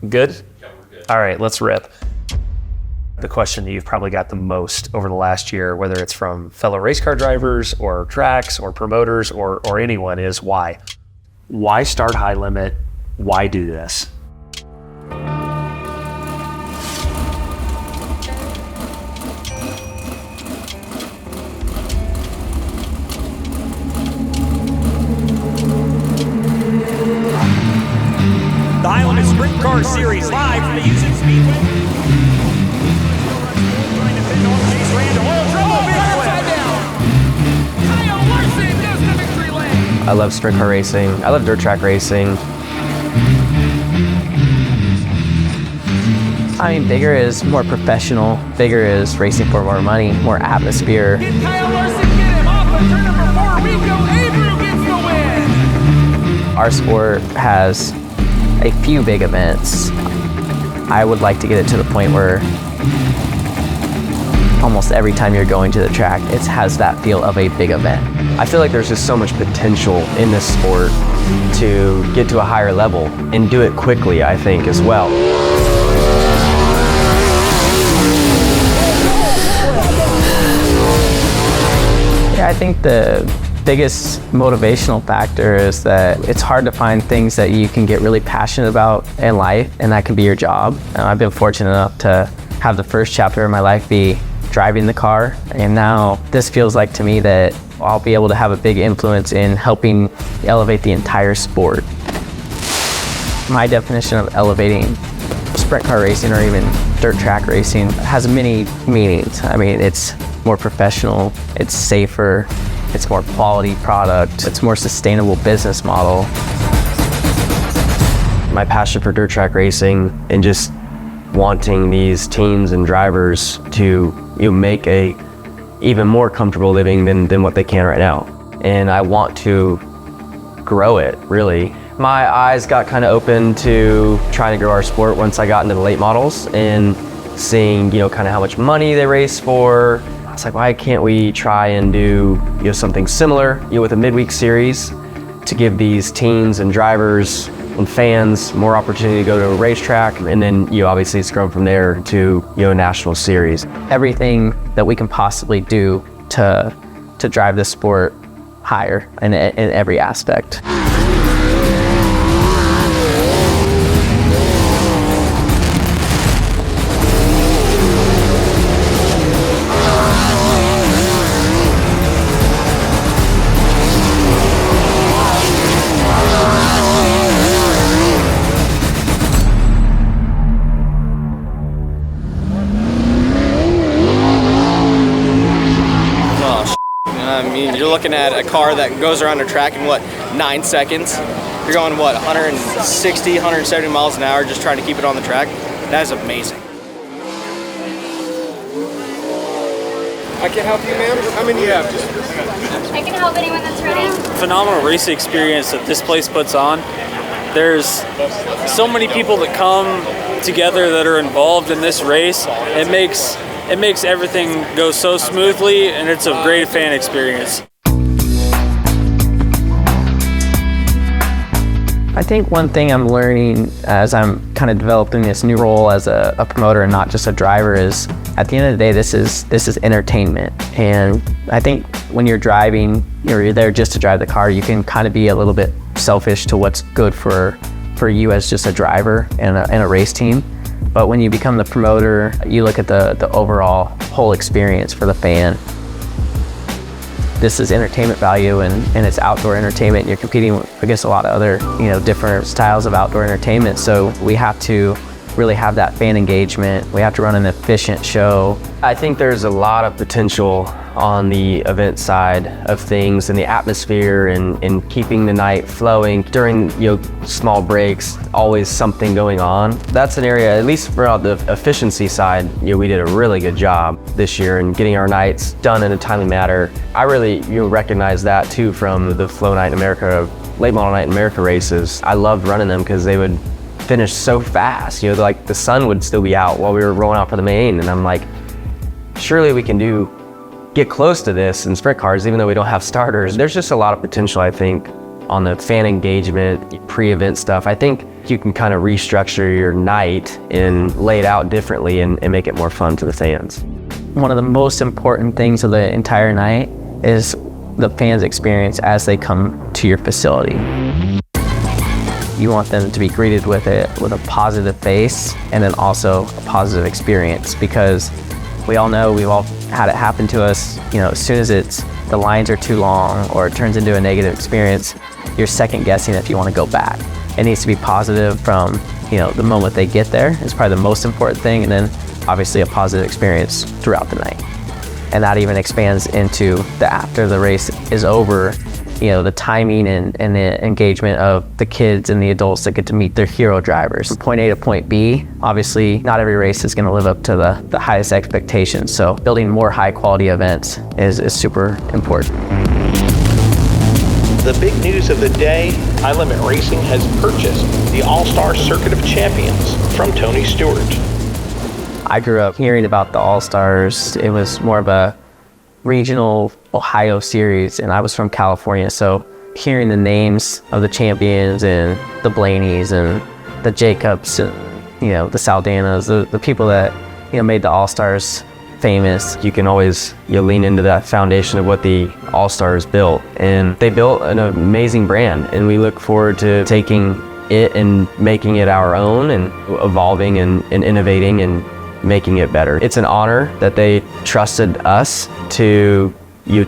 Good? Yeah, we're good. All right, let's rip. The question that you've probably got the most over the last year, whether it's from fellow race car drivers or tracks or promoters or anyone, is why? Why start high limit? Why do this? The Highland Sprint Car Series live from the Houston Speedway. Trying to fend off Chase Randall. Oil trouble, big flip. Larson goes to victory lane. I love sprint car racing. I love dirt track racing. I mean, bigger is more professional. Bigger is racing for more money, more atmosphere. Did Kyle Larson get him off of turn number 4? Rico Abreu gets the win. Our sport has a few big events. I would like to get it to the point where almost every time you're going to the track, it has that feel of a big event. I feel like there's just so much potential in this sport to get to a higher level and do it quickly, I think, as well. Yeah, I think the biggest motivational factor is that it's hard to find things that you can get really passionate about in life, and that can be your job. I've been fortunate enough to have the first chapter of my life be driving the car, and now this feels like to me that I'll be able to have a big influence in helping elevate the entire sport. My definition of elevating sprint car racing or even dirt track racing has many meanings. I mean, it's more professional, it's safer, it's more quality product, it's more sustainable business model. My passion for dirt track racing and just wanting these teams and drivers to make a even more comfortable living than what they can right now. And I want to grow it, really. My eyes got kind of open to trying to grow our sport once I got into the late models and seeing, kind of how much money they race for. It's like, why can't we try and do something similar with a midweek series to give these teams and drivers and fans more opportunity to go to a racetrack, and then obviously it's grown from there to a national series. Everything that we can possibly do to drive this sport higher in every aspect. You're looking at a car that goes around a track in 9 seconds. You're going 160, 170 miles an hour just trying to keep it on the track. That is amazing. I can help you, ma'am. How many do you have? I can help anyone that's ready. Phenomenal racing experience that this place puts on. There's so many people that come together that are involved in this race. It makes everything go so smoothly, and it's a great fan experience. I think one thing I'm learning as I'm kind of developing this new role as a promoter and not just a driver is, at the end of the day, this is entertainment. And I think when you're driving, you're there just to drive the car, you can kind of be a little bit selfish to what's good for you as just a driver and a race team. But when you become the promoter, you look at the overall whole experience for the fan. This is entertainment value, and it's outdoor entertainment. You're competing against a lot of other, different styles of outdoor entertainment. So we have to really have that fan engagement. We have to run an efficient show. I think there's a lot of potential on the event side of things and the atmosphere and keeping the night flowing during small breaks, always something going on. That's an area, at least for the efficiency side, we did a really good job this year in getting our nights done in a timely manner. I really recognize that too from the Flow Night in America, Late Model Night in America races. I loved running them because they would finish so fast. Like the sun would still be out while we were rolling out for the main, and I'm like, surely we can get close to this in sprint cars, even though we don't have starters. There's just a lot of potential, I think, on the fan engagement, pre-event stuff. I think you can kind of restructure your night and lay it out differently and make it more fun for the fans. One of the most important things of the entire night is the fans' experience as they come to your facility. You want them to be greeted with a positive face and then also a positive experience, because we all know, we've all had it happen to us, as soon as the lines are too long or it turns into a negative experience, you're second guessing if you want to go back. It needs to be positive from, the moment they get there is probably the most important thing, and then obviously a positive experience throughout the night. And that even expands into the after the race is over, the timing and the engagement of the kids and the adults that get to meet their hero drivers. From point A to point B, obviously not every race is going to live up to the highest expectations. So building more high quality events is super important. The big news of the day, High Limit Racing has purchased the All-Star Circuit of Champions from Tony Stewart. I grew up hearing about the All-Stars. It was more of a regional Ohio series, and I was from California, so hearing the names of the champions and the Blaneys and the Jacobs and the Saldanas, the people that made the All-Stars famous. You can always lean into that foundation of what the All-Stars built, and they built an amazing brand, and we look forward to taking it and making it our own and evolving and innovating and making it better. It's an honor that they trusted us to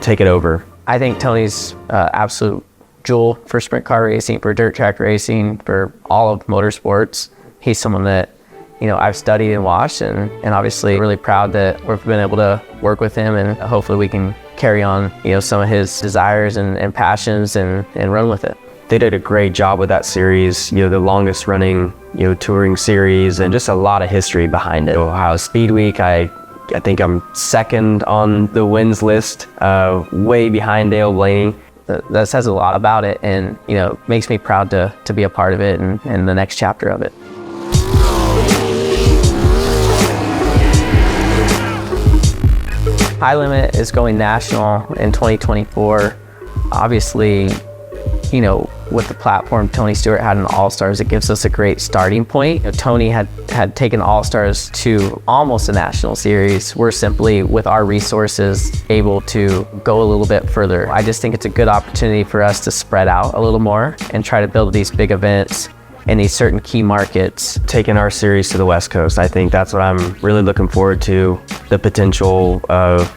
take it over. I think Tony's absolute jewel for sprint car racing, for dirt track racing, for all of motorsports. He's someone that I've studied and watched, and obviously really proud that we've been able to work with him, and hopefully we can carry on some of his desires and passions and run with it. They did a great job with that series, the longest running touring series, and just a lot of history behind it. Ohio Speed Week, I think I'm second on the wins list, way behind Dale Blaney. That says a lot about it, and makes me proud to be a part of it and the next chapter of it. High Limit is going national in 2024. Obviously, with the platform Tony Stewart had in All-Stars, it gives us a great starting point. Tony had taken All-Stars to almost a national series. We're simply, with our resources, able to go a little bit further. I just think it's a good opportunity for us to spread out a little more and try to build these big events in these certain key markets. Taking our series to the West Coast, I think that's what I'm really looking forward to, the potential of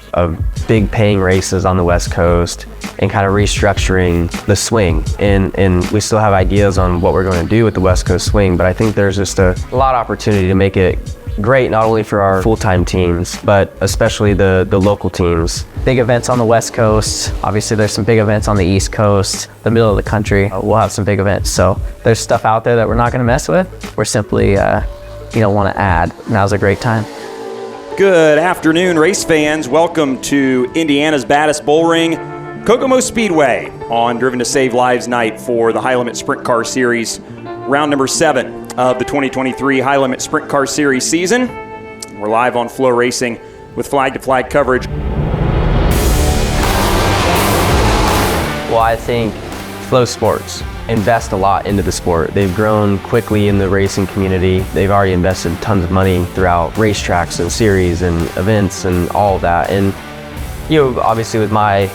big paying races on the West Coast and kind of restructuring the swing. And we still have ideas on what we're going to do with the West Coast swing, but I think there's just a lot of opportunity to make it great, not only for our full-time teams, but especially the local teams. Big events on the West Coast. Obviously there's some big events on the East Coast, the middle of the country. We'll have some big events. So there's stuff out there that we're not going to mess with. We're simply, want to add. Now's a great time. Good afternoon, race fans. Welcome to Indiana's baddest bull ring, Kokomo Speedway, on Driven to Save Lives night for the High Limit Sprint Car Series, round number 7 of the 2023 High Limit Sprint Car Series season. We're live on FloRacing with flag-to-flag coverage. Well, I think Flow Sports invest a lot into the sport. They've grown quickly in the racing community. They've already invested tons of money throughout racetracks and series and events and all of that. And obviously with my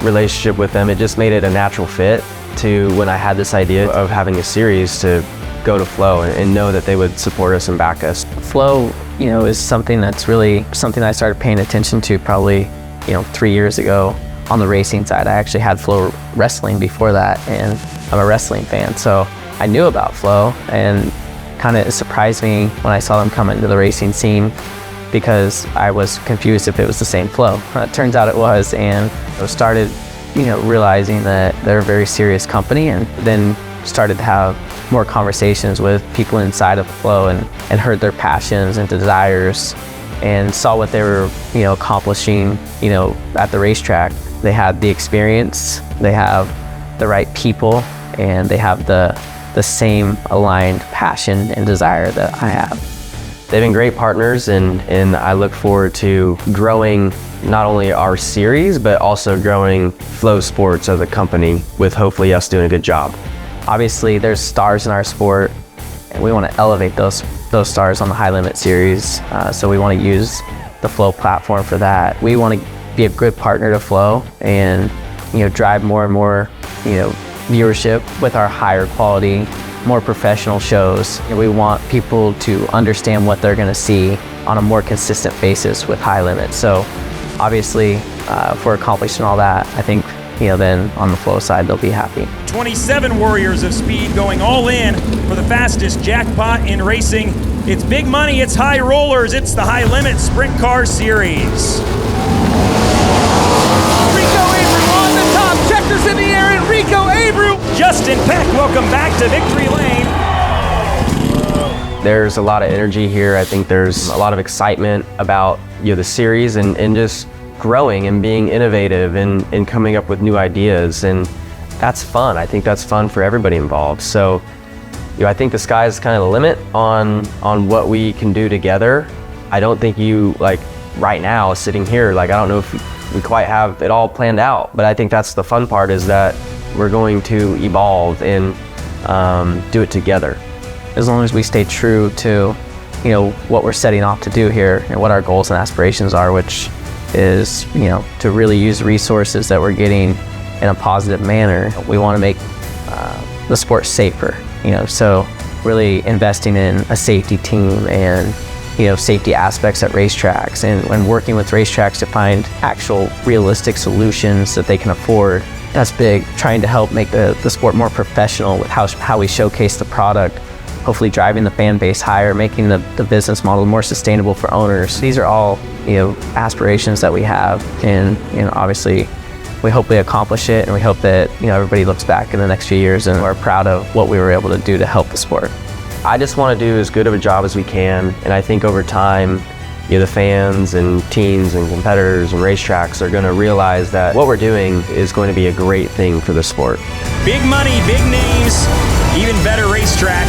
relationship with them, it just made it a natural fit to when I had this idea of having a series to go to Flow and know that they would support us and back us. Flow, is something that's really something I started paying attention to probably, 3 years ago on the racing side. I actually had Flow Wrestling before that, and I'm a wrestling fan, so I knew about Flow, and kind of surprised me when I saw them come into the racing scene, because I was confused if it was the same Flow. It turns out it was, and I started, realizing that they're a very serious company, and then started to have more conversations with people inside of Flow and heard their passions and desires and saw what they were, accomplishing, at the racetrack. They had the experience, they have the right people, and they have the same aligned passion and desire that I have. they've been great partners, and I look forward to growing not only our series, but also growing Flow Sports as a company, with hopefully us doing a good job. Obviously, there's stars in our sport, and we want to elevate those stars on the High Limit series. So we want to use the Flow platform for that. We want to be a good partner to Flow, and drive more and more viewership with our higher quality, more professional shows. We want people to understand what they're going to see on a more consistent basis with High Limit. So obviously, if we're accomplishing all that, I think then on the Flow side they'll be happy. 27 Warriors of Speed going all in for the fastest jackpot in racing. It's big money, it's high rollers, it's the High Limit Sprint Car Series. Rico Abreu on the top, checkers in the air, and Rico Abreu. Justin Peck, welcome back to Victory Lane. There's a lot of energy here. I think there's a lot of excitement about the series and just growing and being innovative and coming up with new ideas, and that's fun. I think that's fun for everybody involved. So I think the sky's kind of the limit on what we can do together. I don't think right now sitting here, I don't know if we quite have it all planned out, but I think that's the fun part, is that we're going to evolve and do it together. As long as we stay true to what we're setting off to do here and what our goals and aspirations are, which is to really use resources that we're getting in a positive manner. We want to make the sport safer, so really investing in a safety team and safety aspects at racetracks, and working with racetracks to find actual realistic solutions that they can afford. That's big. Trying to help make the sport more professional with how we showcase the product, hopefully driving the fan base higher, making the business model more sustainable for owners. These are all aspirations that we have, and obviously we hope we accomplish it, and we hope that everybody looks back in the next few years and we're proud of what we were able to do to help the sport. I just want to do as good of a job as we can, and I think over time the fans and teams and competitors and racetracks are going to realize that what we're doing is going to be a great thing for the sport. Big money, big names, even better racetracks.